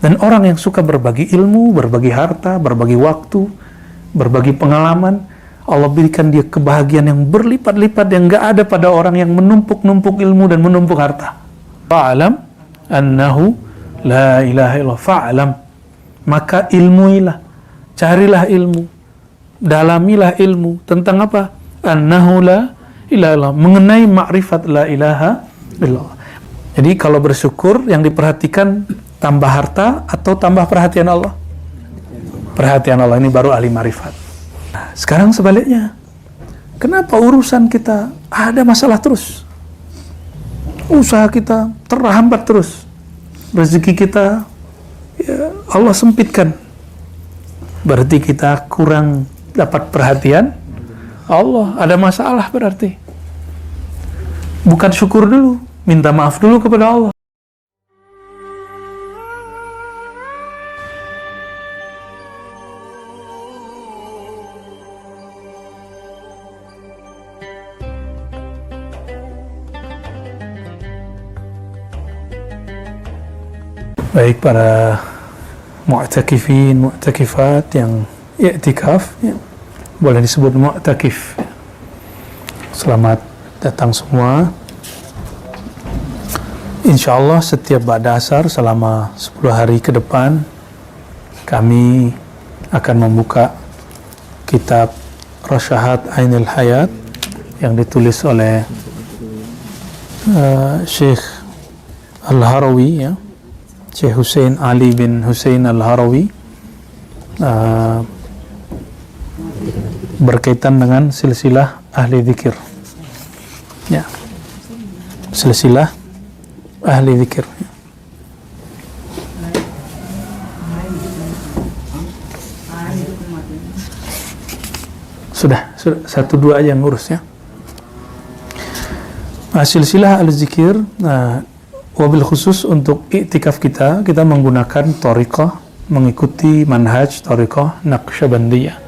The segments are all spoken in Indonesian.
Dan orang yang suka berbagi ilmu, berbagi harta, berbagi waktu, berbagi pengalaman, Allah berikan dia kebahagiaan yang berlipat-lipat yang gak ada pada orang yang menumpuk-numpuk ilmu dan menumpuk harta. Fa'alam annahu la ilaha illallah. Fa'alam, maka ilmuilah, carilah ilmu, dalamilah ilmu tentang apa? Annahu la ilaha illallah, mengenai ma'rifat la ilaha illallah. Jadi kalau bersyukur yang diperhatikan tambah harta atau tambah perhatian Allah? Perhatian Allah, ini baru ahli marifat. Nah, sekarang sebaliknya, kenapa urusan kita ada masalah terus? Usaha kita terhambat terus, rezeki kita ya Allah sempitkan, berarti kita kurang dapat perhatian Allah, ada masalah berarti. Bukan syukur dulu, minta maaf dulu kepada Allah. Baik para mu'takifin, mu'takifat yang i'tikaf, ya, boleh disebut mu'takif. Selamat datang semua. InsyaAllah setiap ba'da asar selama 10 hari ke depan kami akan membuka kitab Rasyahat Ainul Hayat yang ditulis oleh Syekh Al-Harawi, ya, Syekh Hussein Ali bin Hussein Al-Harawi, berkaitan dengan silsilah ahli zikir, ya, silsilah ahli zikir. Sudah 1-2 aja yang ngurus, ya. Silsilah ahli zikir, wabil khusus untuk iktikaf kita menggunakan thariqah, mengikuti manhaj thariqah Naqsyabandiyah.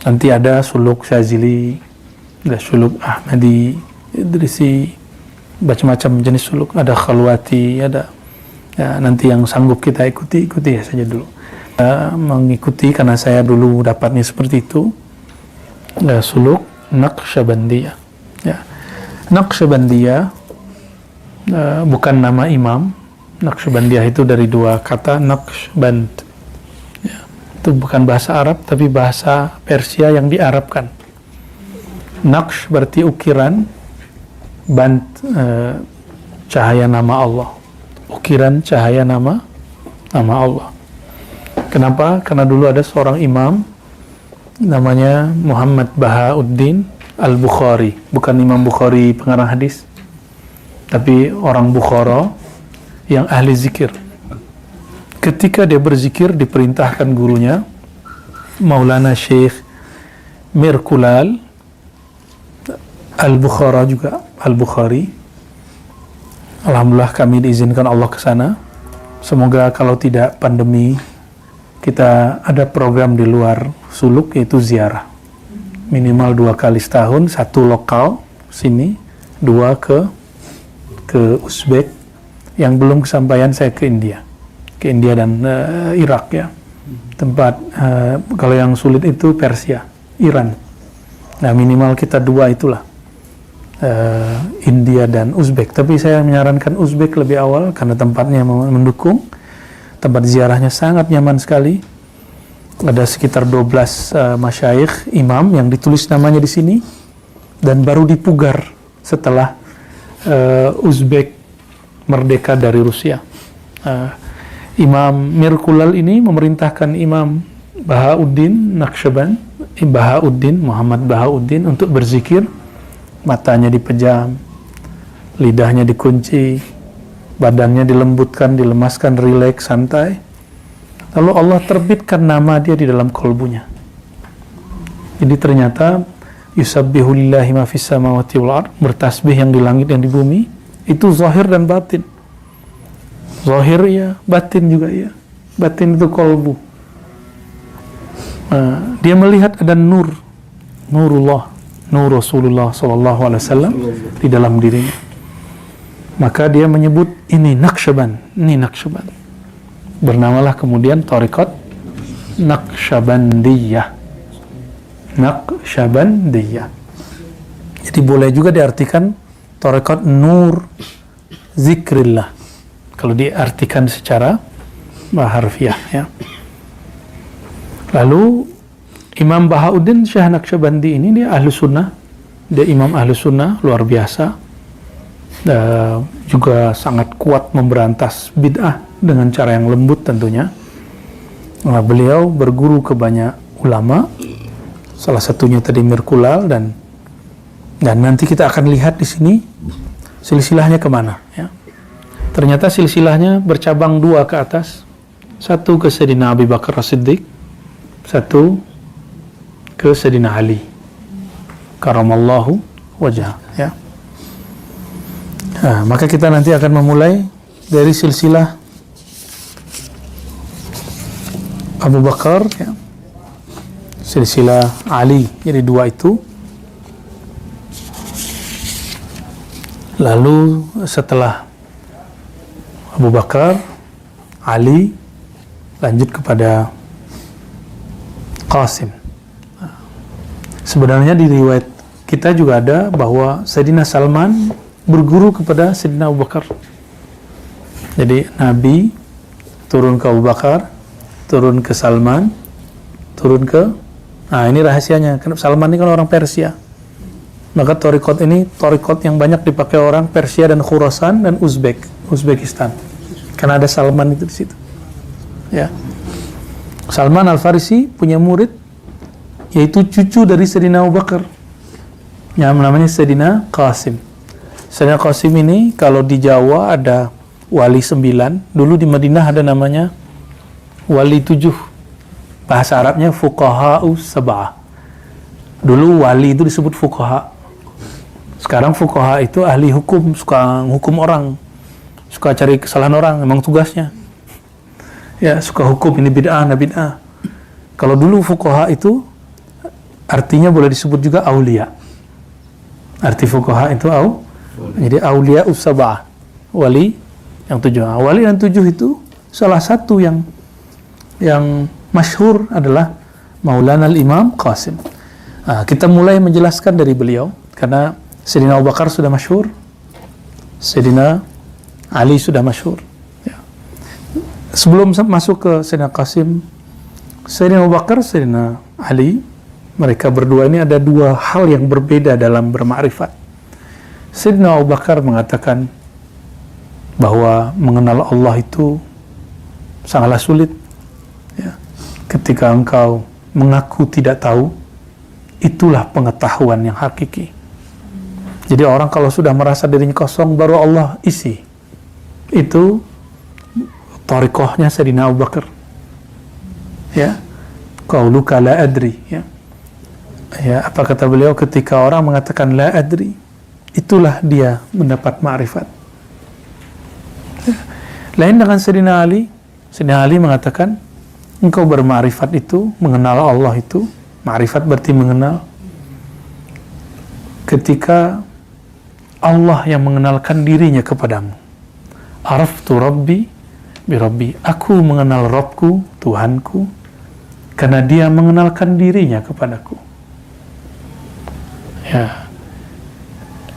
Nanti ada suluk Syazili, ada suluk Ahmadi, Idrisi, macam-macam jenis suluk, ada khalwati, ada, ya, nanti yang sanggup kita ikuti ya saja dulu. Mengikuti karena saya dulu dapatnya seperti itu, suluk Naqsyabandiyah, ya. Naqsyabandiyah bukan nama imam. Naqsyabandiyah itu dari 2 kata, Naqsyband, ya, itu bukan bahasa Arab tapi bahasa Persia yang diarabkan. Naqsh berarti ukiran, band cahaya nama Allah, ukiran cahaya nama Allah. Kenapa? Karena dulu ada seorang imam namanya Muhammad Bahauddin Al-Bukhari, bukan Imam Bukhari pengarang hadis, tapi orang Bukhara yang ahli zikir. Ketika dia berzikir diperintahkan gurunya Maulana Syekh Mirkulal Al-Bukhara juga, Al-Bukhari. Alhamdulillah kami diizinkan Allah ke sana. Semoga kalau tidak pandemi kita ada program di luar suluk, yaitu ziarah. Minimal 2 kali setahun, 1 lokal sini, 2 ke Uzbek. Yang belum kesampaian saya ke India dan Irak, ya. Tempat kalau yang sulit itu Persia, Iran. Nah minimal kita 2 itulah, India dan Uzbek. Tapi saya menyarankan Uzbek lebih awal karena tempatnya mendukung. Tempat ziarahnya sangat nyaman sekali. Ada sekitar 12 masyayikh imam yang ditulis namanya di sini dan baru dipugar setelah Uzbek merdeka dari Rusia. Imam Mirkulal ini memerintahkan Imam Bahauddin Naqsyaband, Muhammad Bahauddin, untuk berzikir. Matanya dipejam, lidahnya dikunci, badannya dilembutkan, dilemaskan, rileks, santai. Lalu Allah terbitkan nama dia di dalam kolbunya. Jadi ternyata yusabbihu lillahi ma fis samawati wal ard, bertasbih yang di langit dan di bumi, itu zahir dan batin. Zahir ya, batin juga ya. Batin itu kolbu. Dia melihat ada nurullah, nur Rasulullah SAW di dalam dirinya. Maka dia menyebut ini Naqsyaband, ini Naqsyaband. bernamalah kemudian Thariqat Naqsyabandiyah. Naqsyabandiyah. Jadi boleh juga diartikan Thariqat Nur Zikrillah kalau diartikan secara harfiah, ya. Lalu Imam Bahauddin Syah Naqsyabandi ini dia ahlu sunnah, dia imam ahlu sunnah luar biasa, juga sangat kuat memberantas bid'ah dengan cara yang lembut tentunya. Nah, beliau berguru ke banyak ulama, salah satunya tadi Mirkulal, dan nanti kita akan lihat di sini silsilahnya kemana, ya. Ternyata silsilahnya bercabang dua ke atas, satu ke Sayyidina Abu Bakar As-Siddiq, satu ke Sayyidina Ali karamallahu wajah, ya. Nah, maka kita nanti akan memulai dari silsilah Abu Bakar, ya. Silsilah Ali, jadi dua itu. Lalu setelah Abu Bakar, Ali, lanjut kepada Qasim. Sebenarnya di riwayat kita juga ada bahwa Sayyidina Salman berguru kepada Sayyidina Abu Bakar. Jadi Nabi turun ke Abu Bakar, turun ke Salman, turun ke, nah ini rahasianya, karena Salman ini kan orang Persia. Maka thariqat ini thariqat yang banyak dipakai orang Persia dan Khurasan dan Uzbekistan. Karena ada Salman itu di situ. Ya. Salman Al-Farisi punya murid yaitu cucu dari Sayyidina Abu Bakar. Yang namanya Sayyidina Qasim. Sayyidina Qasim ini kalau di Jawa ada wali 9, dulu di Madinah ada namanya wali 7. Bahasa Arabnya fuqaha'u sab'ah. Dulu wali itu disebut fuqaha. Sekarang fuqaha itu ahli hukum, suka hukum orang, suka cari kesalahan orang, memang tugasnya. Ya, suka hukum, ini bid'ah, nah bid'ah. Kalau dulu fuqaha itu artinya boleh disebut juga aulia. Arti fuqaha itu jadi aulia usabah, wali yang 7. Wali yang 7 itu salah satu yang masyhur adalah Maulana al-Imam Qasim. Kita mulai menjelaskan dari beliau karena Sayyidina Abu Bakar sudah masyhur, Sayyidina Ali sudah masyhur. Ya. Sebelum masuk ke Sayyidina Qasim, Sayyidina Abu Bakar, Sayyidina Ali, mereka berdua ini ada dua hal yang berbeda dalam bermakrifat. Sayyidina Abu Bakar mengatakan bahwa mengenal Allah itu sangatlah sulit. Ya. Ketika engkau mengaku tidak tahu, itulah pengetahuan yang hakiki. Jadi orang kalau sudah merasa dirinya kosong, baru Allah isi. Itu thariqahnya Sayyidina Abu Bakar. Ya. Qauluka la adri, ya. Ya, apa kata beliau ketika orang mengatakan la adri, itulah dia mendapat ma'rifat. Ya. Lain dengan Sayyidina Ali. Sayyidina Ali mengatakan engkau berma'rifat itu, mengenal Allah itu, ma'rifat berarti mengenal, ketika Allah yang mengenalkan dirinya kepadamu. Araftu Rabbi bi Rabbi, aku mengenal Rabbku, Tuhanku, karena dia mengenalkan dirinya kepadaku. Ya.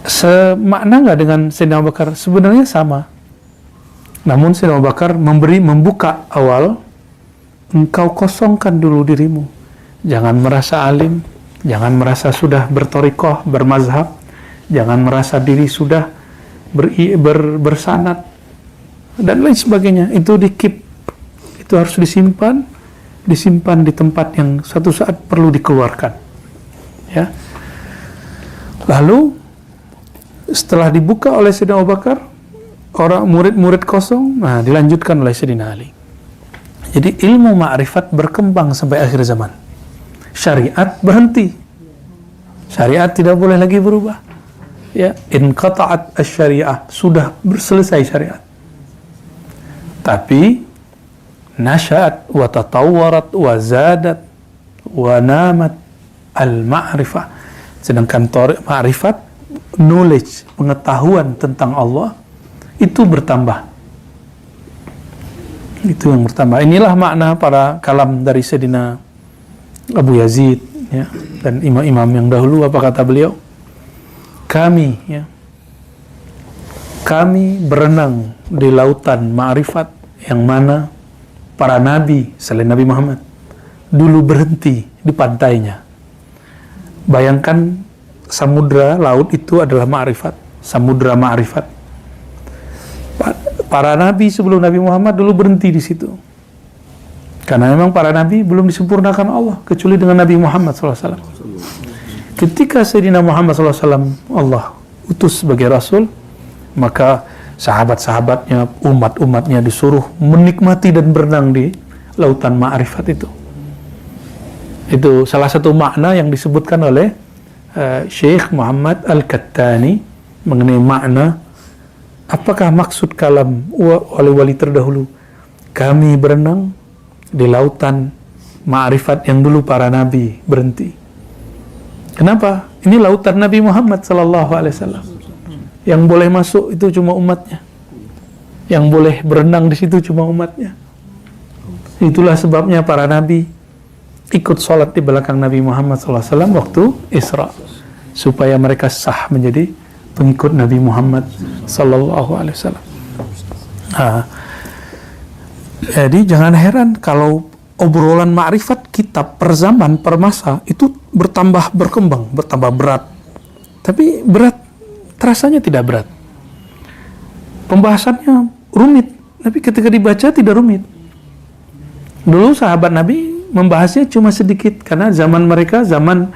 Semakna nggak dengan Sayyidina Abu Bakar? Sebenarnya sama. Namun Sayyidina Abu Bakar membuka awal, engkau kosongkan dulu dirimu. Jangan merasa alim, jangan merasa sudah berthariqah, bermazhab, jangan merasa diri sudah bersanad dan lain sebagainya. Itu di-keep, itu harus disimpan di tempat yang suatu saat perlu dikeluarkan. Ya. Lalu setelah dibuka oleh Sayyidina Abu Bakar, orang murid-murid kosong, nah dilanjutkan oleh Sayyidina Ali. Jadi ilmu ma'rifat berkembang sampai akhir zaman. Syariat berhenti. Syariat tidak boleh lagi berubah. Ya, inqata'at asy-syariah, sudah selesai syariat. Tapi nasya'at wa tatawwarat wa zadat wa namat al-ma'rifah. Sedangkan ma'rifat, knowledge, pengetahuan tentang Allah itu bertambah. Itu yang pertama. Inilah makna para kalam dari Sayyidina Abu Yazid, ya, dan imam-imam yang dahulu. Apa kata beliau? Kami berenang di lautan ma'rifat yang mana para nabi selain Nabi Muhammad dulu berhenti di pantainya. Bayangkan samudra laut itu adalah ma'rifat, samudra ma'rifat. Para nabi sebelum Nabi Muhammad dulu berhenti di situ. Karena memang para nabi belum disempurnakan Allah kecuali dengan Nabi Muhammad SAW. Ketika Sayyidina Muhammad SAW Allah utus sebagai Rasul, maka sahabat-sahabatnya, umat-umatnya disuruh menikmati dan berenang di lautan ma'rifat itu. Itu salah satu makna yang disebutkan oleh Syekh Muhammad Al-Kattani mengenai makna apakah maksud kalam wali-wali terdahulu. Kami berenang di lautan ma'rifat yang dulu para nabi berhenti. Kenapa? Ini lautan Nabi Muhammad sallallahu alaihi wasallam. Yang boleh masuk itu cuma umatnya. Yang boleh berenang di situ cuma umatnya. Itulah sebabnya para nabi ikut sholat di belakang Nabi Muhammad SAW waktu Isra, supaya mereka sah menjadi pengikut Nabi Muhammad SAW. Jadi jangan heran kalau obrolan ma'rifat kita per zaman, per masa itu bertambah berkembang, bertambah berat. Tapi berat terasanya tidak berat. Pembahasannya rumit, tapi ketika dibaca tidak rumit. Dulu sahabat Nabi membahasnya cuma sedikit karena zaman mereka zaman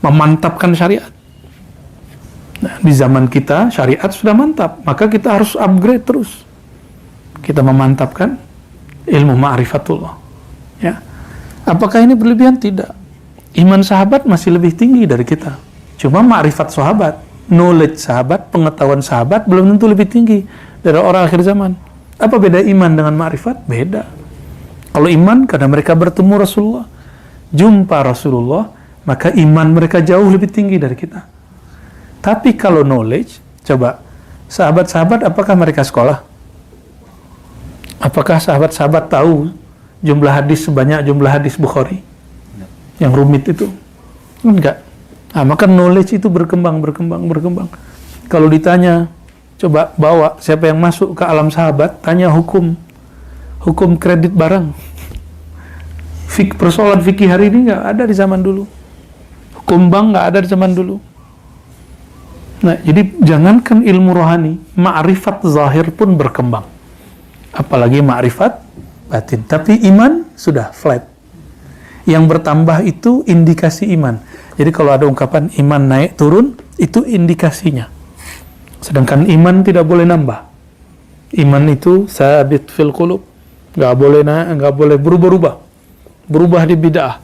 memantapkan syariat. Nah, di zaman kita syariat sudah mantap, maka kita harus upgrade terus. Kita memantapkan ilmu ma'rifatullah. Ya. Apakah ini berlebihan? Tidak. Iman sahabat masih lebih tinggi dari kita. Cuma ma'rifat sahabat, knowledge sahabat, pengetahuan sahabat belum tentu lebih tinggi dari orang akhir zaman. Apa beda iman dengan ma'rifat? Beda. Kalau iman, karena mereka bertemu Rasulullah, jumpa Rasulullah, maka iman mereka jauh lebih tinggi dari kita. Tapi kalau knowledge, coba, sahabat-sahabat apakah mereka sekolah? Apakah sahabat-sahabat tahu jumlah hadis sebanyak jumlah hadis Bukhari? Yang rumit itu? Enggak. Nah, maka knowledge itu berkembang. Kalau ditanya, coba bawa siapa yang masuk ke alam sahabat, tanya hukum kredit barang. Persoalan fikih hari ini nggak ada di zaman dulu. Hukum bank nggak ada di zaman dulu. Nah, jadi jangankan ilmu rohani, ma'rifat zahir pun berkembang. Apalagi ma'rifat batin. Tapi iman sudah flat. Yang bertambah itu indikasi iman. Jadi kalau ada ungkapan iman naik turun, itu indikasinya. Sedangkan iman tidak boleh nambah. Iman itu sabit fil qulub. Nggak boleh naik, nggak boleh berubah di bid'ah,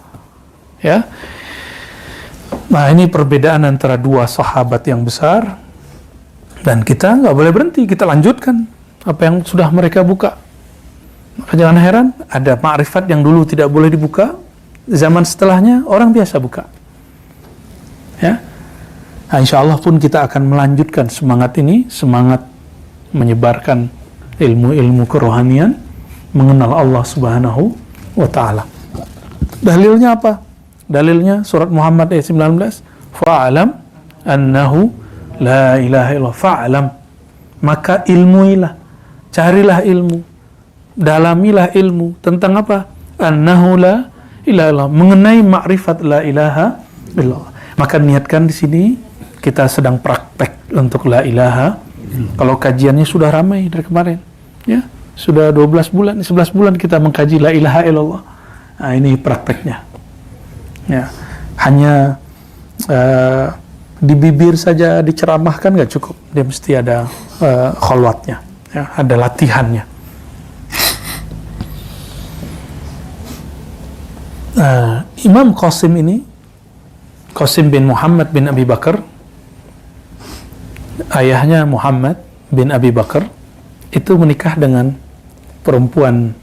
ya. Nah, ini perbedaan antara dua sahabat yang besar, dan kita nggak boleh berhenti, kita lanjutkan apa yang sudah mereka buka. Maka jangan heran ada ma'rifat yang dulu tidak boleh dibuka, zaman setelahnya orang biasa buka, ya. Nah, insya Allah pun kita akan melanjutkan semangat ini, semangat menyebarkan ilmu-ilmu kerohanian, mengenal Allah Subhanahu wa ta'ala. Dalilnya apa? Dalilnya surat Muhammad ayat 19, fa'alam annahu la ilaha illallah. Fa'alam, maka ilmuilah, carilah ilmu, dalamilah ilmu tentang apa? Annahu la ilaha illallah, mengenai ma'rifat la ilaha illallah. Maka niatkan di sini kita sedang praktek untuk la ilaha. Kalau kajiannya sudah ramai dari kemarin, ya. Sudah 12 bulan, 11 bulan kita mengkaji la ilaha illallah. Nah, ini prakteknya. Ya, hanya di bibir saja diceramahkan nggak cukup. Dia mesti ada kholwatnya, ya, ada latihannya. Imam Qasim ini, Qasim bin Muhammad bin Abi Bakar, ayahnya Muhammad bin Abi Bakar, itu menikah dengan perempuan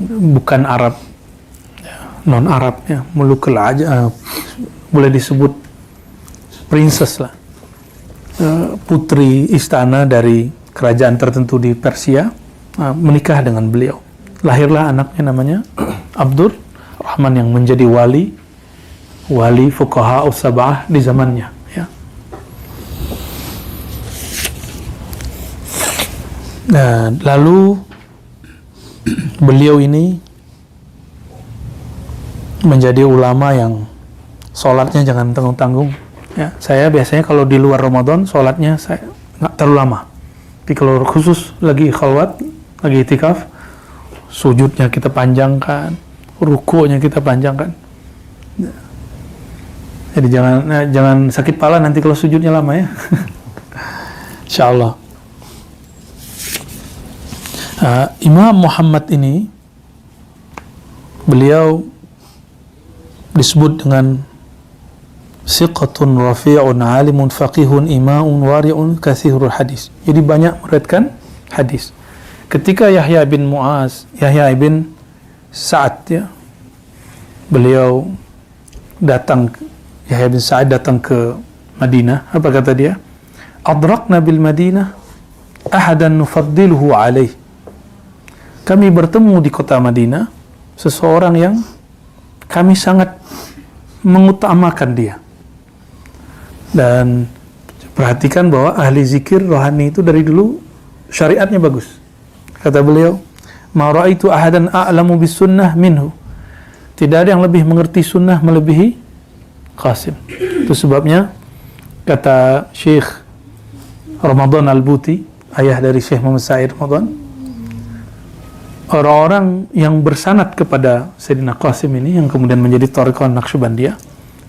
bukan Arab, non Arab, ya, mulukul ajam, boleh disebut princess lah, putri istana dari kerajaan tertentu di Persia, menikah dengan beliau. lahirlah anaknya namanya Abdur Rahman yang menjadi wali fuqaha us-sab'ah di zamannya, ya. Nah, lalu beliau ini menjadi ulama yang sholatnya jangan tanggung-tanggung, ya. Saya biasanya kalau di luar Ramadan sholatnya saya nggak terlalu lama, tapi kalau khusus lagi khalwat, lagi itikaf, sujudnya kita panjangkan, rukunya kita panjangkan. Jadi jangan sakit pala nanti kalau sujudnya lama, ya. Insyaallah. Imam Muhammad ini beliau disebut dengan siqatun rafi'un alimun faqihun ima'un wari'un katsirul hadis. Jadi banyak meriwayatkan hadis. Ketika Yahya bin Sa'ad, ya, beliau Yahya bin Sa'ad datang ke Madinah. Apa kata dia? Adrakna bil Madinah ahadan nufaddiluhu alaih. Kami bertemu di kota Madinah seseorang yang kami sangat mengutamakan dia. Dan perhatikan bahwa ahli zikir rohani itu dari dulu syariatnya bagus. Kata beliau, ma ra'aitu ahadan a'lamu bis sunnah minhu. Tidak ada yang lebih mengerti sunnah melebihi Qasim. Itu sebabnya kata Syekh Ramadan Al-Buti, ayah dari Syekh Muhammad Sa'id Ramadan, orang-orang yang bersanad kepada Sayyidina Qasim ini yang kemudian menjadi thariqah Naqsyabandiyah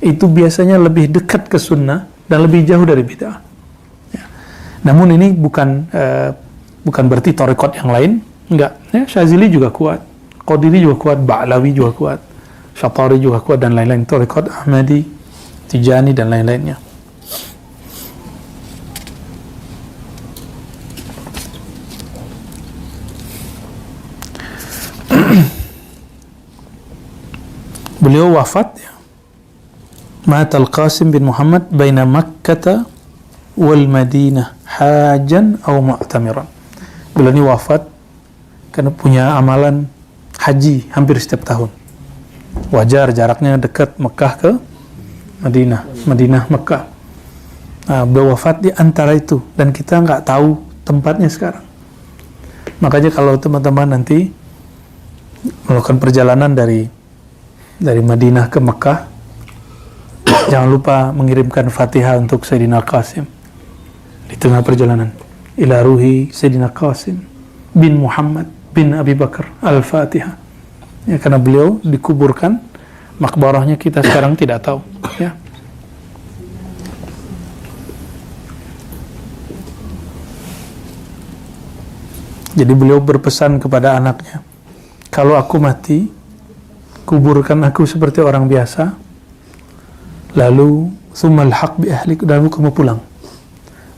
itu biasanya lebih dekat ke sunnah dan lebih jauh dari bid'ah, ya. Namun ini bukan berarti thariqat yang lain, enggak, ya. Syazili juga kuat, Qadiri juga kuat, Ba'lawi juga kuat, Syatari juga kuat, dan lain-lain, thariqat Ahmadi, Tijani, dan lain-lainnya. Beliau wafat, ya. Matal Qasim bin Muhammad baina Makkah wal Madinah hajan atau mu'tamiran. Beliau ini wafat karena punya amalan haji hampir setiap tahun. Wajar, jaraknya dekat Mekah ke Madinah, Mekah. Nah, beliau wafat di antara itu dan kita nggak tahu tempatnya sekarang. Makanya kalau teman-teman nanti melakukan perjalanan dari Madinah ke Mekah, jangan lupa mengirimkan Fatihah untuk Sayyidina Qasim di tengah perjalanan. Ila ruhi Sayyidina Qasim bin Muhammad bin Abi Bakar Al-Fatihah. Ya, karena beliau dikuburkan, makbarahnya kita sekarang tidak tahu, ya. Jadi beliau berpesan kepada anaknya, kalau aku mati, kuburkan aku seperti orang biasa, lalu thumma alhaq bi ahlik, lalu kamu pulang.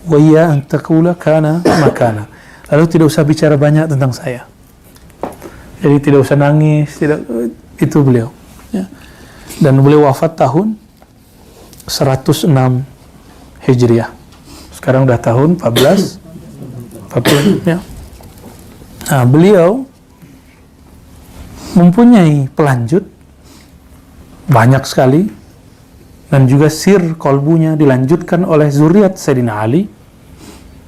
Wa ya an taqula kana makana. Lalu tidak usah bicara banyak tentang saya. Jadi tidak usah nangis, itu beliau, ya. Dan beliau wafat tahun 106 Hijriah. Sekarang udah tahun 1440, ya. Nah, beliau mempunyai pelanjut banyak sekali, dan juga sir kolbunya dilanjutkan oleh zuriat Sayyidina Ali.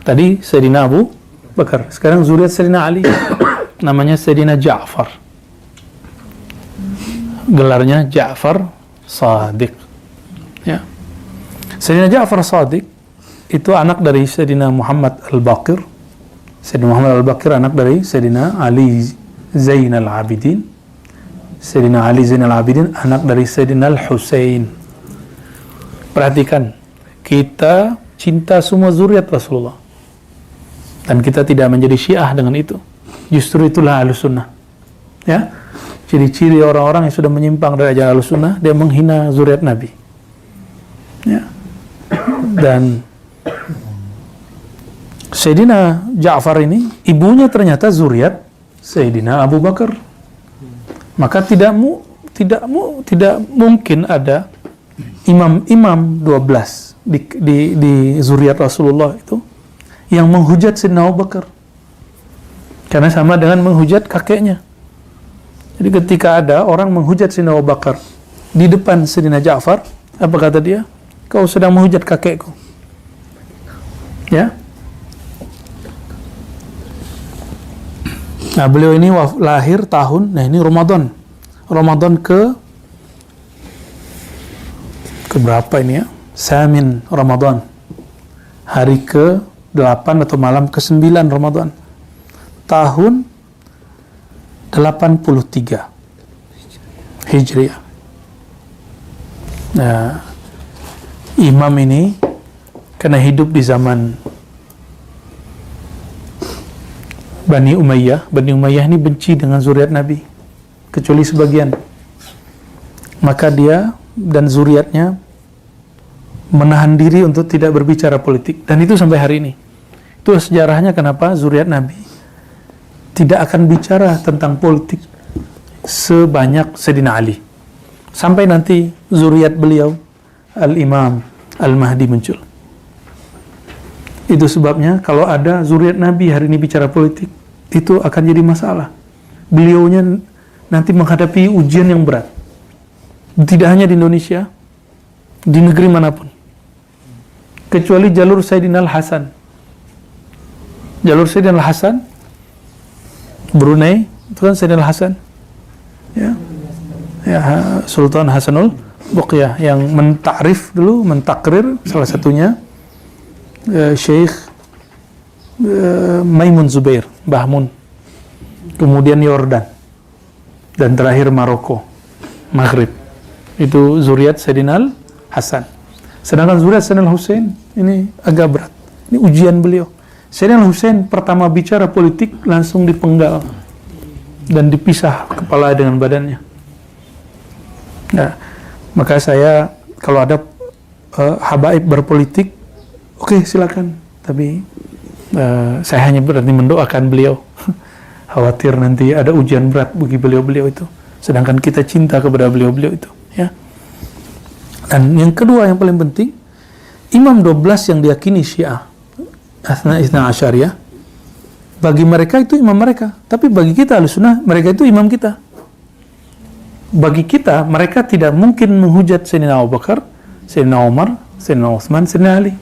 Tadi Sayyidina Abu Bakar, sekarang zuriat Sayyidina Ali namanya Sayyidina Ja'far, gelarnya Ja'far Shadiq, ya. Sayyidina Ja'far Shadiq itu anak dari Sayyidina Muhammad Al-Baqir. Sayyidina Muhammad Al-Baqir anak dari Sayyidina Ali Zainal Abidin. Sayyidina Ali Zainal Abidin anak dari Sayyidina Al-Husain. Perhatikan, kita cinta semua zuriat Rasulullah, dan kita tidak menjadi Syiah dengan itu. Justru itulah Ahlussunnah, ya. Ciri-ciri orang-orang yang sudah menyimpang dari ajaran Ahlussunnah, dia menghina zuriat Nabi, ya. Dan Sayyidina Ja'far ini ibunya ternyata zuriat Sayyidina Abu Bakar. Maka tidak mungkin ada imam 12 di zuriat Rasulullah itu yang menghujat Sayyidina Abu Bakar, karena sama dengan menghujat kakeknya Jadi ketika ada orang menghujat Sayyidina Abu Bakar di depan Sayyidina Ja'far, apa kata dia? Kau sedang menghujat kakekku. Ya. Nah, beliau ini lahir tahun, nah ini Ramadan ke berapa ini ya? Samin Ramadan. Hari ke-8 atau malam ke-9 Ramadan. Tahun 83 Hijriah. Nah, imam ini karena hidup di zaman Bani Umayyah. Bani Umayyah ini benci dengan zuriat Nabi, kecuali sebagian. Maka dia dan zuriatnya menahan diri untuk tidak berbicara politik. Dan itu sampai hari ini. Itu sejarahnya kenapa zuriat Nabi tidak akan bicara tentang politik sebanyak Sayyidina Ali. Sampai nanti zuriat beliau, Al-Imam Al-Mahdi muncul. Itu sebabnya kalau ada zuriat Nabi hari ini bicara politik, itu akan jadi masalah. Beliaunya nanti menghadapi ujian yang berat. Tidak hanya di Indonesia, di negeri manapun. Kecuali jalur Sayyidina Al-Hasan. Jalur Sayyidina Al-Hasan, Brunei, itu kan Sayyidina Al-Hasan. Ya. Ya, Sultan Hasanul Bolkiah yang mentakrir salah satunya Syekh Maimun Zubair, Bahmun. Kemudian Yordan. Dan terakhir Maroko, Maghrib. Itu zuriat Sayyidina Al-Hasan. Sedangkan zuriat Sayyidina Al-Husain ini agak berat. Ini ujian beliau. Sayyidina Al-Husain pertama bicara politik langsung dipenggal dan dipisah kepala dengan badannya. Nah, maka saya kalau ada habaib berpolitik, oke, silakan. Tapi saya hanya berani mendoakan beliau. Khawatir nanti ada ujian berat bagi beliau-beliau itu. Sedangkan kita cinta kepada beliau-beliau itu, ya. Dan yang kedua yang paling penting, Imam 12 yang diyakini Syiah Itsna Asyariyah, bagi mereka itu imam mereka. Tapi bagi kita Ahlussunnah, mereka itu imam kita. Bagi kita, mereka tidak mungkin menghujat Sayyidina Abu Bakar, Sayyidina Umar, Sayyidina Utsman, Sayyidina Ali.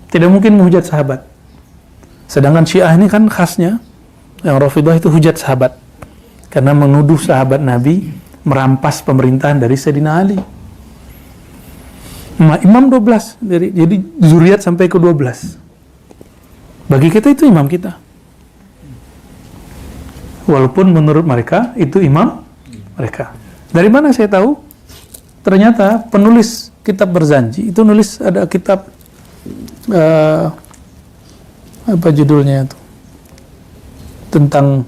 Tidak mungkin menghujat sahabat. Sedangkan Syiah ini kan khasnya, yang Rafidhah itu hujat sahabat. Karena menuduh sahabat Nabi merampas pemerintahan dari Sayyidina Ali. Imam 12, jadi zuriat sampai ke 12. Bagi kita itu imam kita. Walaupun menurut mereka itu imam mereka. Dari mana saya tahu? Ternyata penulis kitab Barzanji itu nulis, ada kitab apa judulnya itu, tentang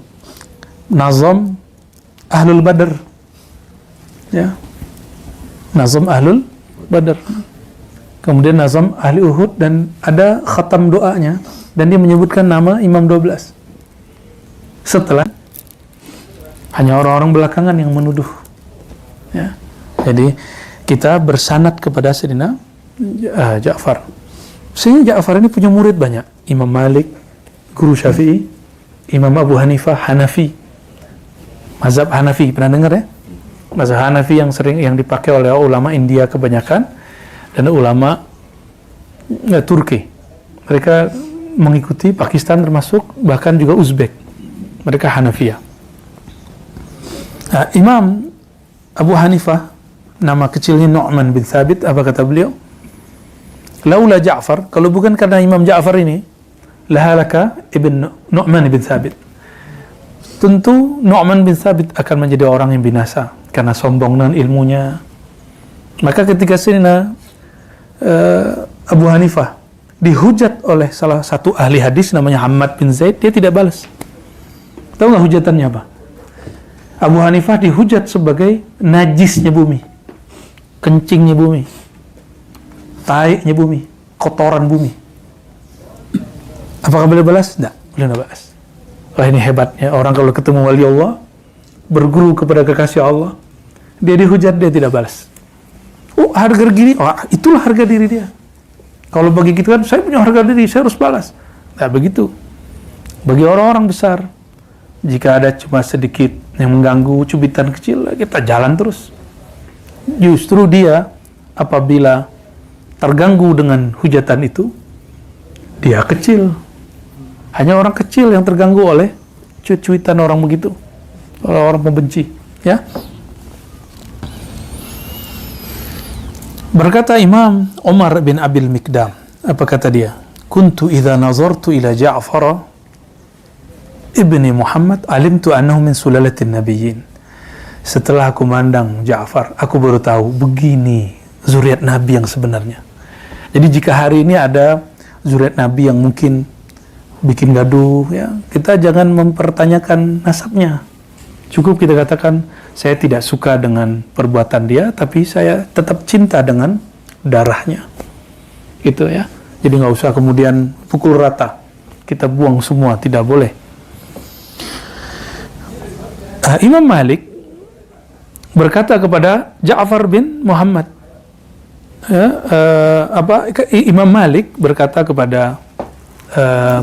Nazam Ahlul Badr, ya, Nazam Ahlul Badr, kemudian Nazam Ahli Uhud, dan ada khatam doanya, dan dia menyebutkan nama Imam 12 setelah hanya orang-orang belakangan yang menuduh, ya. Jadi kita bersanad kepada Sayyidina Ja'far. Sehingga Ja'far ini punya murid banyak. Imam Malik, guru Syafi'i, Imam Abu Hanifah, Hanafi, mazhab Hanafi, pernah dengar ya? Mazhab Hanafi yang sering yang dipakai oleh ulama India kebanyakan, dan ulama Turki. Mereka mengikuti Pakistan termasuk, bahkan juga Uzbek. Mereka Hanafiyah. Nah, Imam Abu Hanifah, nama kecilnya Nu'man bin Thabit, apa kata beliau? Laula Ja'far, kalau bukan karena Imam Ja'far ini, lahalaka ibn Nu'man bin Thabit. Tentu Nu'man bin Thabit akan menjadi orang yang binasa karena sombong dengan ilmunya. Maka ketika Sayyidina Abu Hanifah dihujat oleh salah satu ahli hadis namanya Hammad bin Zaid, dia tidak balas. Tahu nggak hujatannya apa? Abu Hanifah dihujat sebagai najisnya bumi, kencingnya bumi, taiknya bumi, kotoran bumi. Apakah boleh balas? Tidak, boleh tidak balas. Wah, ini hebatnya orang kalau ketemu wali Allah, berguru kepada kekasih Allah, dia dihujat, dia tidak balas. Oh, harga diri, oh, itulah harga diri dia. Kalau bagi kita kan, saya punya harga diri, saya harus balas. Nah, begitu. Bagi orang-orang besar, jika ada cuma sedikit yang mengganggu, cubitan kecil, kita jalan terus. Justru dia apabila terganggu dengan hujatan itu, dia kecil. Hanya orang kecil yang terganggu oleh cuitan orang begitu, orang pembenci, ya. Berkata Imam Umar bin Abil Mikdam, apa kata dia? Kuntu idza nazartu ila Ja'far ibni Muhammad alimtu annahu min sulalatin nabiyyin. Setelah aku mandang Ja'far, aku baru tahu begini zuriat Nabi yang sebenarnya. Jadi jika hari ini ada zuriat Nabi yang mungkin bikin gaduh, ya, kita jangan mempertanyakan nasabnya. Cukup kita katakan, saya tidak suka dengan perbuatan dia, tapi saya tetap cinta dengan darahnya. Gitu ya. Jadi nggak usah kemudian pukul rata. Kita buang semua, tidak boleh. Imam Malik berkata kepada Ja'far bin Muhammad, Imam Malik berkata kepada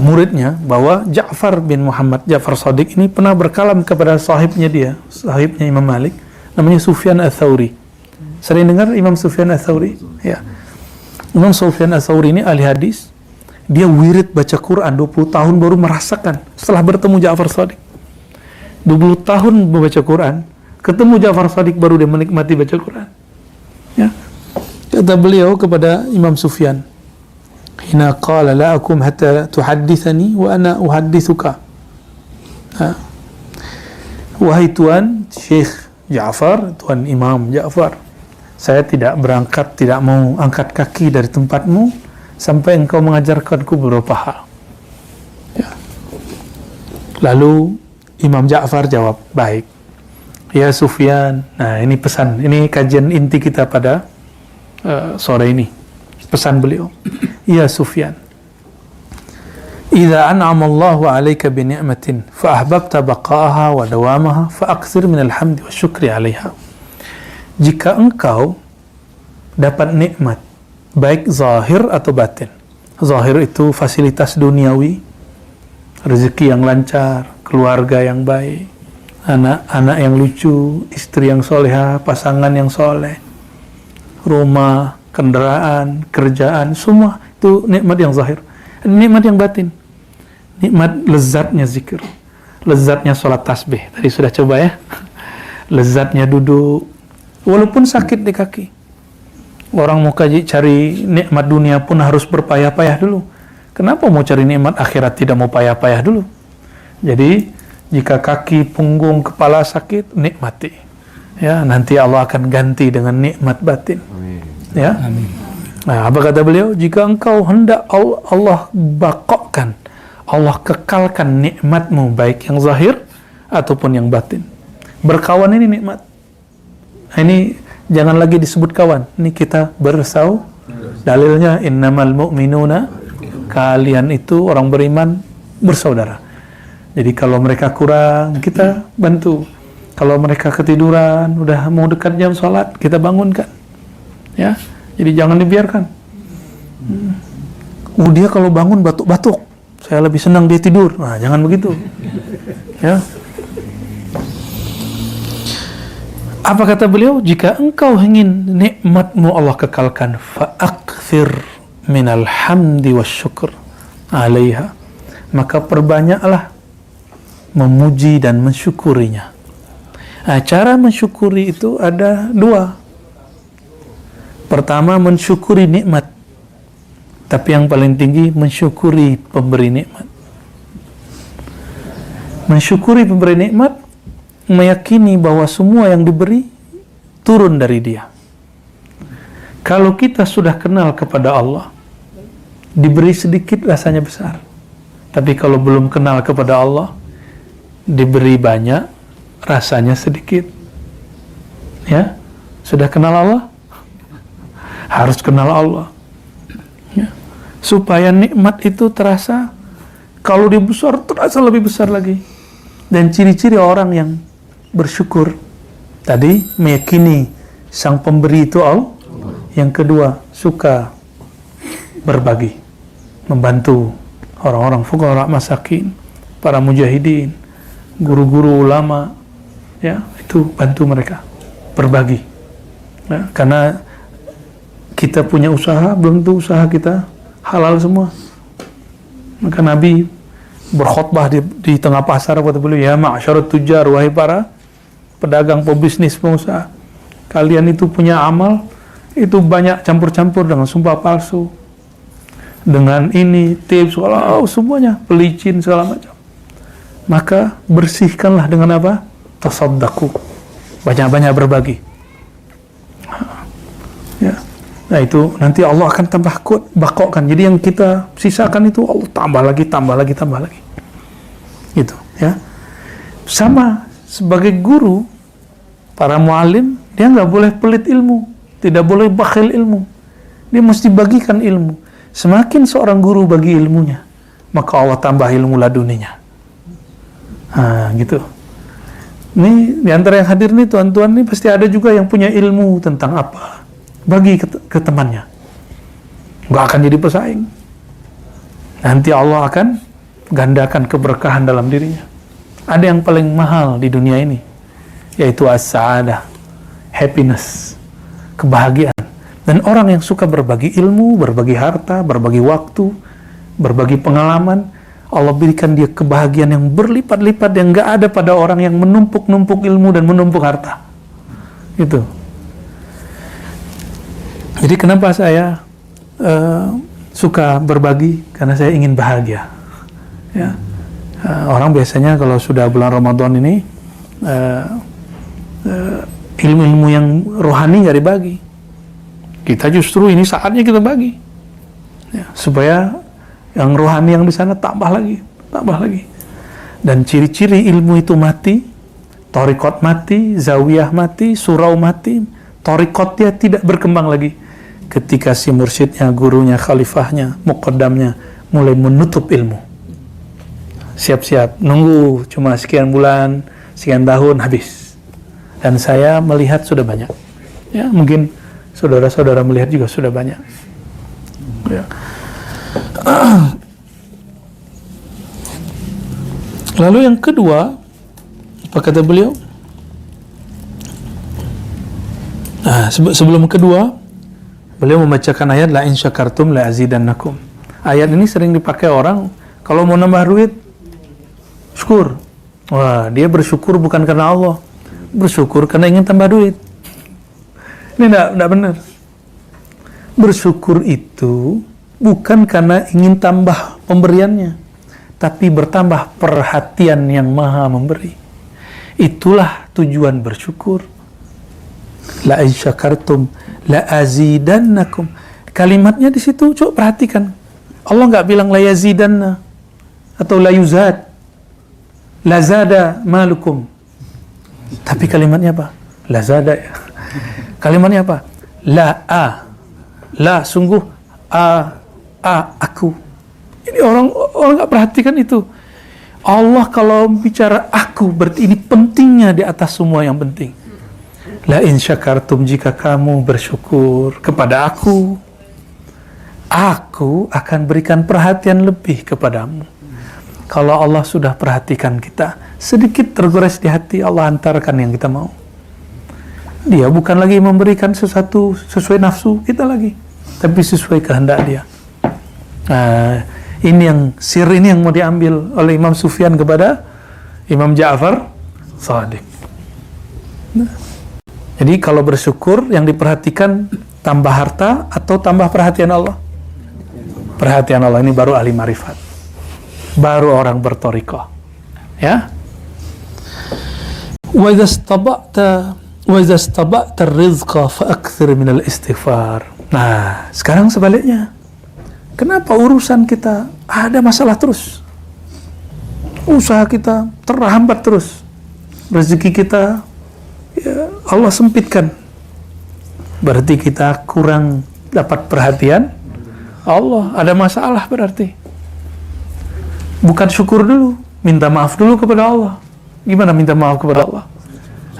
muridnya bahwa Ja'far bin Muhammad, Ja'far Shadiq ini pernah berkalam kepada sahibnya Imam Malik, namanya Sufyan Ats-Tsauri. Sering dengar Imam Sufyan Ats-Tsauri? Ya. Imam Sufyan Ats-Tsauri ini ahli hadis. Dia wirid baca Quran 20 tahun baru merasakan setelah bertemu Ja'far Shadiq. 20 tahun membaca Quran, ketemu Ja'far Shadiq baru dia menikmati baca Quran. Ya. Kata beliau kepada Imam Sufyan, hina qala la akum hatta tuhaddithani wa ana uhaddithuka. Wahai Tuan Syekh Ja'far, Tuan Imam Ja'far, saya tidak berangkat, tidak mau angkat kaki dari tempatmu sampai engkau mengajarkanku beberapa hal. Ya. Lalu Imam Ja'far jawab, baik. Ya Sufyan, nah ini pesan, ini kajian inti kita pada sore ini. Pesan beliau, ya Sufyan, idza an'ama Allahu 'alaika bi ni'matin fa ahbabta baqa'aha wa dawamaha fa aktsir min al-hamdi wa syukri 'alaiha. Jika engkau dapat nikmat baik zahir atau batin. Zahir itu fasilitas duniawi, rezeki yang lancar, keluarga yang baik, anak-anak yang lucu, istri yang solehah, pasangan yang soleh, rumah, kendaraan, kerjaan, semua itu nikmat yang zahir. Nikmat yang batin, nikmat lezatnya zikir, lezatnya sholat tasbih. Tadi sudah coba ya, lezatnya duduk walaupun sakit di kaki. Orang mau cari nikmat dunia pun harus berpayah-payah dulu. Kenapa mau cari nikmat akhirat tidak mau payah-payah dulu? Jadi jika kaki, punggung, kepala sakit, nikmati. Ya, nanti Allah akan ganti dengan nikmat batin. Ya. Amin. Nah, apa kata beliau? Jika engkau hendak Allah bakokkan, Allah kekalkan nikmatmu baik yang zahir ataupun yang batin. Berkawan ini nikmat. Nah, ini jangan lagi disebut kawan. Ini kita bersaudara. Dalilnya innamal mu'minuna, kalian itu orang beriman bersaudara. Jadi kalau mereka kurang, kita bantu. Kalau mereka ketiduran, udah mau dekat jam sholat, kita bangunkan. Ya, jadi jangan dibiarkan. Dia kalau bangun batuk-batuk, saya lebih senang dia tidur. Nah, jangan begitu. Ya. Apa kata beliau? Jika engkau ingin nikmatmu Allah kekalkan, fa'akthir minal hamdi wasyukur 'alaiha, maka perbanyaklah memuji dan mensyukurinya. Nah, cara mensyukuri itu ada dua. Pertama, mensyukuri nikmat. Tapi yang paling tinggi, mensyukuri pemberi nikmat. Mensyukuri pemberi nikmat, meyakini bahwa semua yang diberi turun dari Dia. Kalau kita sudah kenal kepada Allah, diberi sedikit rasanya besar. Tapi kalau belum kenal kepada Allah, diberi banyak, rasanya sedikit. Ya, sudah kenal Allah? Harus kenal Allah, ya. Supaya nikmat itu terasa, kalau dia besar terasa lebih besar lagi. Dan ciri-ciri orang yang bersyukur tadi, meyakini sang pemberi itu Allah. Yang kedua, suka berbagi, membantu orang-orang fuqara, masakin, para mujahidin, guru-guru ulama, ya, itu bantu mereka, berbagi. Ya, karena kita punya usaha, belum tentu usaha kita halal semua. Maka Nabi berkhutbah di tengah pasar, kata beliau, ya ma'syarut tujar, wahai para pedagang, pebisnis, pengusaha, kalian itu punya amal, itu banyak campur-campur dengan sumpah palsu, dengan ini, tips, semuanya, pelicin, segala macam. Maka bersihkanlah dengan apa? Tasaddaku, banyak-banyak berbagi. Ya. Nah itu nanti Allah akan tambah bakokkan. Jadi yang kita sisakan itu Allah tambah lagi, tambah lagi, tambah lagi. Gitu ya. Sama sebagai guru, para muallim, dia nggak boleh pelit ilmu, tidak boleh bakhil ilmu. Dia mesti bagikan ilmu. Semakin seorang guru bagi ilmunya, maka Allah tambah ilmu laduninya. Gitu. Ini di antara yang hadir nih tuan-tuan nih pasti ada juga yang punya ilmu tentang apa. Bagi ke temannya, nggak akan jadi pesaing. Nanti Allah akan gandakan keberkahan dalam dirinya. Ada yang paling mahal di dunia ini, yaitu as-sa'adah, happiness, kebahagiaan. Dan orang yang suka berbagi ilmu, berbagi harta, berbagi waktu, berbagi pengalaman, Allah berikan dia kebahagiaan yang berlipat-lipat yang nggak ada pada orang yang menumpuk-numpuk ilmu dan menumpuk harta. Itu. Jadi kenapa saya suka berbagi? Karena saya ingin bahagia. Ya. Orang biasanya kalau sudah bulan Ramadan ini ilmu-ilmu yang rohani nggak dibagi. Kita justru ini saatnya kita bagi, ya, supaya yang rohani yang di sana tambah lagi, tambah lagi. Dan ciri-ciri ilmu itu mati, thariqat mati, zawiyah mati, surau mati, thariqat dia tidak berkembang lagi. Ketika si mursyidnya, gurunya, khalifahnya, muqaddamnya mulai menutup ilmu. Siap-siap, nunggu cuma sekian bulan, sekian tahun, habis. Dan saya melihat sudah banyak. Ya, mungkin saudara-saudara melihat juga sudah banyak. Ya. Lalu yang kedua, apa kata beliau? Sebelum kedua, beliau membacakan ayat la in syakartum la azidannakum. Ayat ini sering dipakai orang kalau mau nambah duit, syukur. Wah, dia bersyukur bukan karena Allah, bersyukur karena ingin tambah duit. Ini enggak benar. Bersyukur itu bukan karena ingin tambah pemberiannya, tapi bertambah perhatian yang Maha memberi. Itulah tujuan bersyukur. La in syakartum la azidannakum. Kalimatnya di situ coba perhatikan. Allah nggak bilang la yazidanna atau la yuzad, la zada malukum. Tapi kalimatnya apa? La zada. Kalimatnya apa? La sungguh aku. Ini orang nggak perhatikan itu. Allah kalau bicara aku berarti ini pentingnya di atas semua yang penting. La in syakartum, jika kamu bersyukur kepada aku akan berikan perhatian lebih kepadamu. Kalau Allah sudah perhatikan kita, sedikit tergores di hati, Allah antarkan yang kita mau. Dia bukan lagi memberikan sesuatu sesuai nafsu kita lagi, tapi sesuai kehendak dia. Ini yang sir ini yang mau diambil oleh Imam Sufyan kepada Imam Ja'far Shadiq. Jadi kalau bersyukur yang diperhatikan tambah harta atau tambah perhatian Allah? Perhatian Allah, ini baru ahli marifat, baru orang berthariqah. Ya. Wa idza istaba'ta ar-rizqa fa'akthir min al-istighfar. Nah, sekarang sebaliknya. Kenapa urusan kita ada masalah terus? Usaha kita terhambat terus. Rezeki kita ya, Allah sempitkan. Berarti kita kurang dapat perhatian Allah. Ada masalah berarti. Bukan syukur dulu, minta maaf dulu kepada Allah. Gimana minta maaf kepada Allah?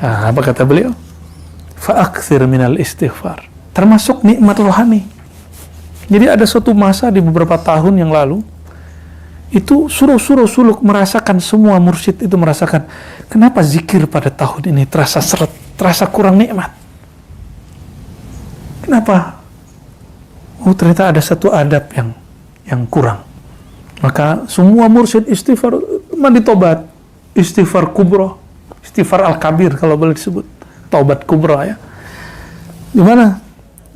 Apa kata beliau? Fa'akthir minal istighfar. Termasuk nikmat rohani. Jadi ada suatu masa di beberapa tahun yang lalu, Itu suruh-suruh suluk merasakan, semua mursyid itu merasakan, kenapa zikir pada tahun ini terasa seret, terasa kurang nikmat. Kenapa? Oh, ternyata ada satu adab yang kurang. Maka semua mursyid istighfar, mandi tobat, istighfar kubra, istighfar al-kabir kalau boleh disebut, taubat kubra ya. Di mana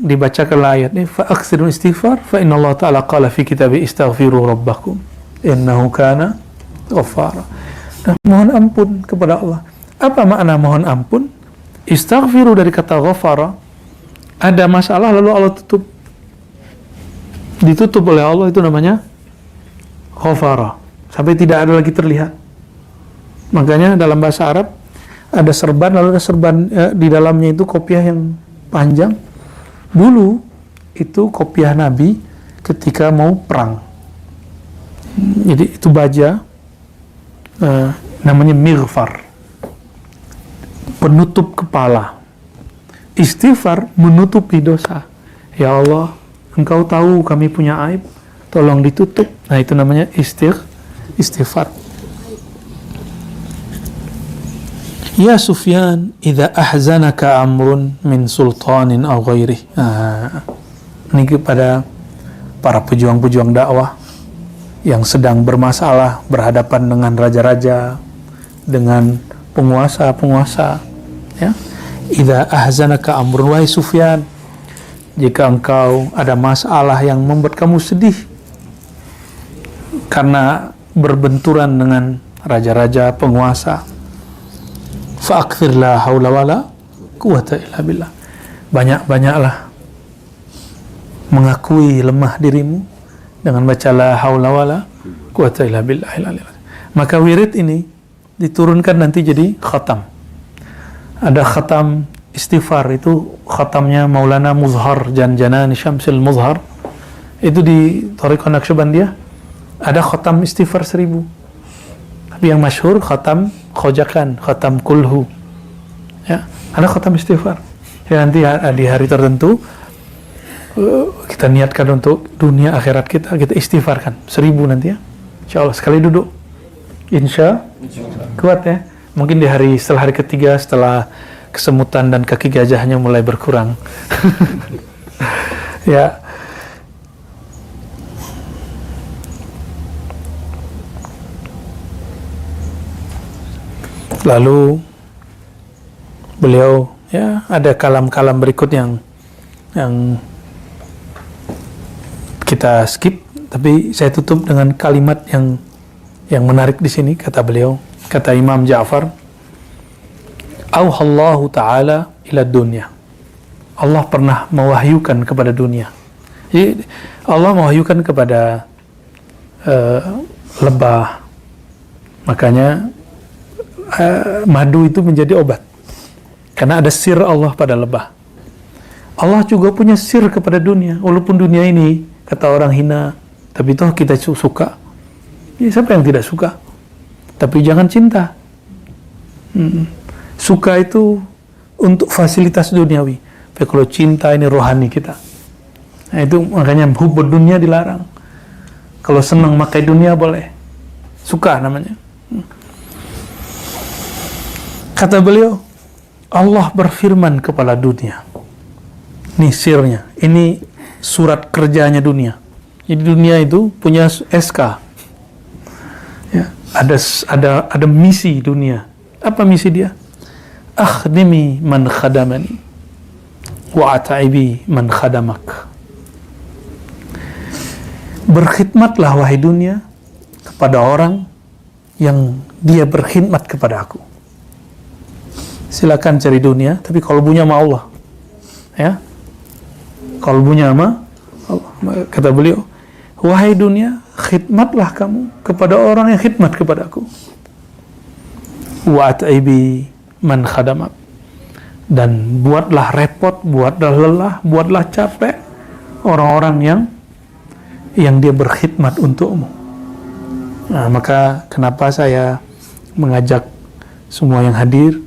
dibacakan ayat ini, fa aktsirul istighfar fa innallaha ta'ala qala fi kitabi istaghfiru rabbakum innahu kana ghaffara. Nah, mohon ampun kepada Allah. Apa makna mohon ampun? Istaghfiru dari kata ghafara, ada masalah lalu Allah ditutup oleh Allah, itu namanya ghafara, sampai tidak ada lagi terlihat. Makanya dalam bahasa Arab ada serban, lalu ada serban di dalamnya itu kopiah yang panjang. Dulu itu kopiah Nabi ketika mau perang. Jadi itu baja, namanya mighfar, penutup kepala. Istighfar menutupi dosa. Ya Allah, Engkau tahu kami punya aib, tolong ditutup. Nah, itu namanya istighfar. Ya Sufyan, idza ahzanaka amrun min sultanin aw ghairih. Ini kepada para pejuang-pejuang dakwah yang sedang bermasalah, berhadapan dengan raja-raja, dengan penguasa-penguasa, ya. Idza ahzanaka amrun, wahai Sufyan, jika engkau ada masalah yang membuat kamu sedih karena berbenturan dengan raja-raja, penguasa, fa'akthir la hawla wala quwata illa billah. Banyak-banyaklah mengakui lemah dirimu dengan baca la hawla wala quwata illa billah. Maka wirid ini diturunkan nanti jadi khatam. Ada khatam istighfar, itu khatamnya Maulana Muzhar Janjanani Syamsil Muzhar. Itu di Thariqah Naqsyabandiyah ada khatam istighfar 1000. Tapi yang masyhur khatam khojakan, khatam kulhu. Ya, ada khatam istighfar. Ya, nanti di hari tertentu kita niatkan untuk dunia akhirat kita istighfarkan 1000 nanti ya. Insyaallah sekali duduk. Kuat ya. Mungkin di setelah hari ketiga, setelah kesemutan dan kaki gajahnya mulai berkurang. Ya. Lalu beliau ya ada kalam-kalam berikut yang kita skip, tapi saya tutup dengan kalimat yang menarik di sini. Kata beliau, kata Imam Ja'far, auhallahu ta'ala ila dunya. Allah pernah mewahyukan kepada dunia. Jadi Allah mewahyukan kepada lebah. Makanya madu itu menjadi obat. Karena ada sir Allah pada lebah. Allah juga punya sir kepada dunia. Walaupun dunia ini kata orang hina, tapi toh kita suka. Ya, siapa yang tidak suka? Tapi jangan cinta. Suka itu untuk fasilitas duniawi. Tapi kalau cinta ini rohani kita. Nah, itu makanya hubbud dunia dilarang. Kalau senang makai dunia boleh. Suka namanya. Kata beliau, Allah berfirman kepada dunia. Ini sirnya. Ini surat kerjanya dunia. Jadi dunia itu punya SK. Ya, ada misi dunia. Apa misi dia? Akhdimi man khadamani wa ataibi man khadamak. Berkhidmatlah wahai dunia kepada orang yang dia berkhidmat kepada aku. Silakan cari dunia, tapi kalbunya sama Allah. Ya. Kalbunya sama Allah. Kata beliau, wahai dunia, khidmatlah kamu kepada orang yang khidmat kepada aku. Wa ataibi man khadamak. Dan buatlah repot, buatlah lelah, buatlah capek orang-orang yang dia berkhidmat untukmu. Nah, maka kenapa saya mengajak semua yang hadir,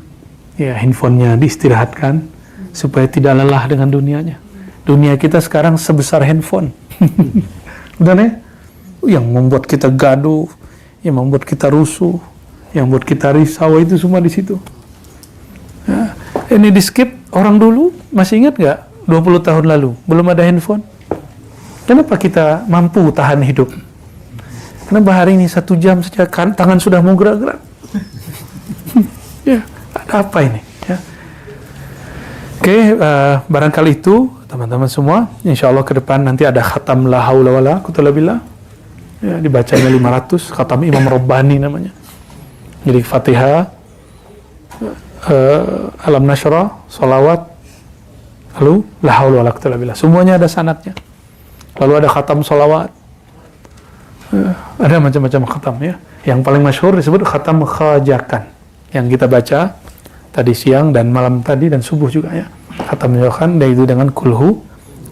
ya handphonenya diistirahatkan supaya tidak lelah dengan dunianya. Dunia kita sekarang sebesar handphone. Benar ya? yang membuat kita gaduh, yang membuat kita rusuh, yang membuat kita risau, itu semua di situ. Ya, ini di skip. Orang dulu masih ingat nggak 20 tahun lalu belum ada handphone? Kenapa kita mampu tahan hidup? Kenapa hari ini 1 jam saja tangan sudah mau gerak-gerak? Ya, ada apa ini? Ya. Oke, barangkali itu teman-teman semua. Insya Allah ke depan nanti ada khatam la haula wala quwwata illa billah. Ya, dibacanya 500, khatam Imam Rabbani namanya. Jadi Fatihah, Alam Nashrah, salawat, lalu la haula wala quwwata illa billah. Semuanya ada sanadnya. Lalu ada khatam salawat. Ada macam-macam khatam ya. Yang paling masyhur disebut khatam khajakan yang kita baca tadi siang dan malam tadi dan subuh juga ya. Khatam khajakan yaitu dengan kulhu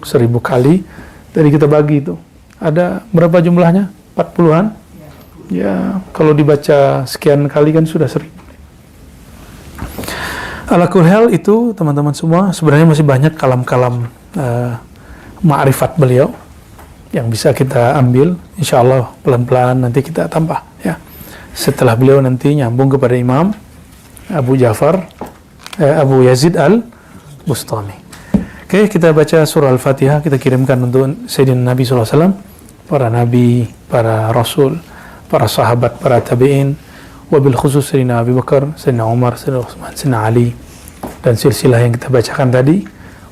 1000 kali. Tadi kita bagi itu. Ada berapa jumlahnya? 40-an. Ya, kalau dibaca sekian kali kan sudah 1000. Ala kulli hal itu teman-teman semua, sebenarnya masih banyak kalam-kalam ma'rifat beliau yang bisa kita ambil. Insya Allah pelan-pelan nanti kita tambah ya. Setelah beliau nanti nyambung kepada Imam Abu Yazid al-Bustami. Oke, kita baca surah Al-Fatihah, kita kirimkan untuk Sayyidina Nabi SAW, para Nabi, para Rasul, para sahabat, para tabi'in, wabil khusus Sayyidina Abu Bakar, Sayyidina Umar, Sayyidina Utsman, Sayyidina Ali, dan silsilah yang kita bacakan tadi,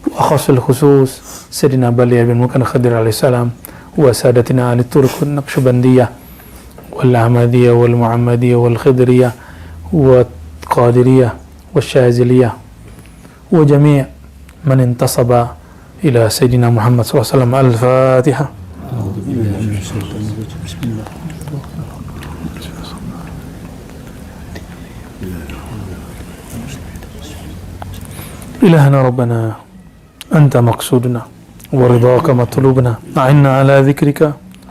wa khusul khusus Sayyidina Bali bin Mukan Khadir alaihissalam, wa sadatina ahli Turkun Naqsyabandiyah, wal Ahmadiyah, wal Muhammadiyah, wal Khidriyah, wa Qadiriyah, wa Syaziliyah, wa jami' man intasaba ila Sayyidina Muhammad SAW. Al-Fatihah. إلهنا ربنا أنت مقصودنا ورضاك مطلوبنا أعنا على ذكرك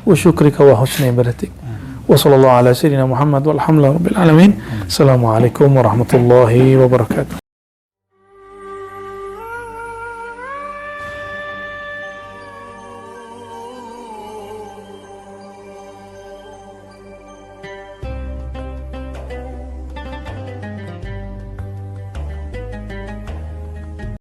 وشكرك وحسن عبادتك وصلى الله على سيدنا محمد والحمد لله رب العالمين. السلام عليكم ورحمة الله وبركاته.